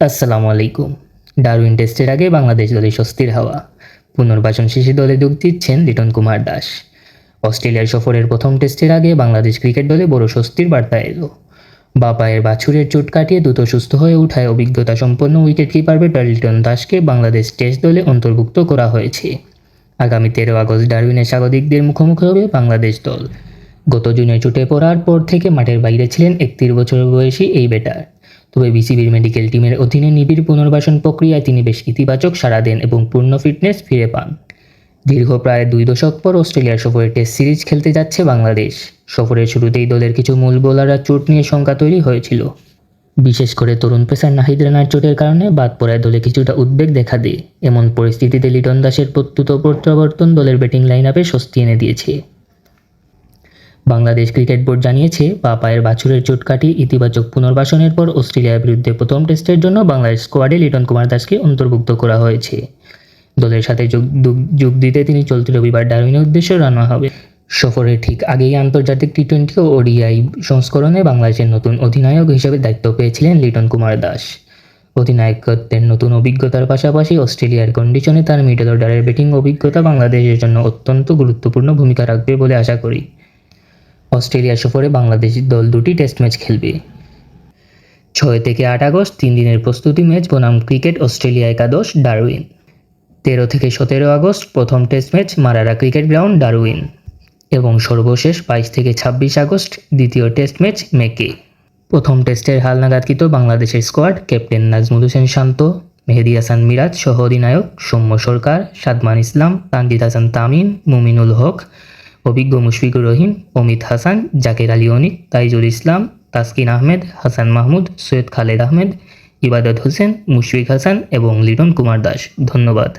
আসসালামু আলাইকুম। ডারউইন টেস্টের আগে বাংলাদেশ দলে স্বস্তির হাওয়া। পুনর্বাসন শেষে দলে যোগ দিচ্ছেন লিটন কুমার দাস। অস্ট্রেলিয়ার সফরের প্রথম টেস্টের আগে বাংলাদেশ ক্রিকেট দলে বড় স্বস্তির বার্তা এলো। বাঁ পায়ের বাছুরের চোট কাটিয়ে দ্রুত সুস্থ হয়ে ওঠায় অভিজ্ঞতা সম্পন্ন উইকেট কিপার ব্যাটার লিটন দাসকে বাংলাদেশ টেস্ট দলে অন্তর্ভুক্ত করা হয়েছে। আগামী 13 আগস্ট ডারউইনে স্বাগতিকদের মুখোমুখি হবে বাংলাদেশ দল। গত জুনে চোটে পড়ার পর থেকে মাঠের বাইরে ছিলেন 31 বছর বয়সী এই ব্যাটার। তবে বিসিবির মেডিকেল টিমের অধীনে নিবিড় পুনর্বাসন প্রক্রিয়ায় তিনি বেশ ইতিবাচক সাড়া দেন এবং পূর্ণ ফিটনেস ফিরে পান। দীর্ঘ প্রায় 2 দশক পর অস্ট্রেলিয়ার সফরে টেস্ট সিরিজ খেলতে যাচ্ছে বাংলাদেশ। সফরের শুরুতেই দলের কিছু মূল বোলাররা চোট নিয়ে শঙ্কা তৈরি হয়েছিল। বিশেষ করে তরুণ পেসার নাহিদ রানার চোটের কারণে বাদ পড়ায় দলে কিছুটা উদ্বেগ দেখা দেয়। এমন পরিস্থিতিতে লিটন দাসের প্রত্যুত প্রত্যাবর্তন দলের ব্যাটিং লাইন আপে স্বস্তি এনে দিয়েছে। বাংলাদেশ ক্রিকেট বোর্ড জানিয়েছে, বাঁ পায়ের বাছুরের চোট কাটিয়ে ইতিবাচক পুনর্বাসনের পর অস্ট্রেলিয়ার বিরুদ্ধে প্রথম টেস্টের জন্য বাংলাদেশ স্কোয়াডে লিটন কুমার দাসকে অন্তর্ভুক্ত করা হয়েছে। দলের সাথে যোগ দিতে তিনি চলতি রবিবার ডারউইনের উদ্দেশ্যে রওনা হবে। সফরের ঠিক আগেই আন্তর্জাতিক টি-20 ও ওডিআই সংস্করণে বাংলাদেশের নতুন অধিনায়ক হিসেবে দায়িত্ব পেয়েছিলেন লিটন কুমার দাস। অধিনায়কত্বের নতুন অভিজ্ঞতার পাশাপাশি অস্ট্রেলিয়ার কন্ডিশনে তার মিডল অর্ডারের ব্যাটিং অভিজ্ঞতা বাংলাদেশের জন্য অত্যন্ত গুরুত্বপূর্ণ ভূমিকা রাখবে বলে আশা করি। অস্ট্রেলিয়া সফরে বাংলাদেশ দল 2টি টেস্ট ম্যাচ খেলবে। 6 থেকে 8 আগস্ট 3 দিনের প্রস্তুতি ম্যাচ বনাম ক্রিকেট অস্ট্রেলিয়া একাদশ ডারউইন। 13 থেকে 17 আগস্ট প্রথম test match Marrara cricket ground Darwin এবং সর্বশেষ 22 থেকে 26 আগস্ট দ্বিতীয় টেস্ট ম্যাচ মেকে। প্রথম টেস্টের হালনাগাদকৃত বাংলাদেশের স্কোয়াড ক্যাপ্টেন নাজমুল হোসেন শান্ত, মেহেদী হাসান মিরাজ সহ অধিনায়ক সৌম্য সরকার, সাদমান ইসলাম, তানজিদ হাসান তামিম, মুমিনুল হক, অভিজ্ঞ মুশফিকুর রহিম, অমিত হাসান, জাকের আলী অনিক, তাইজুল ইসলাম, তাসকিন আহমেদ, হাসান মাহমুদ, সৈয়দ খালেদ আহমেদ, ইবাদত হোসেন, মুশফিক হাসান এবং লিটন কুমার দাস। ধন্যবাদ।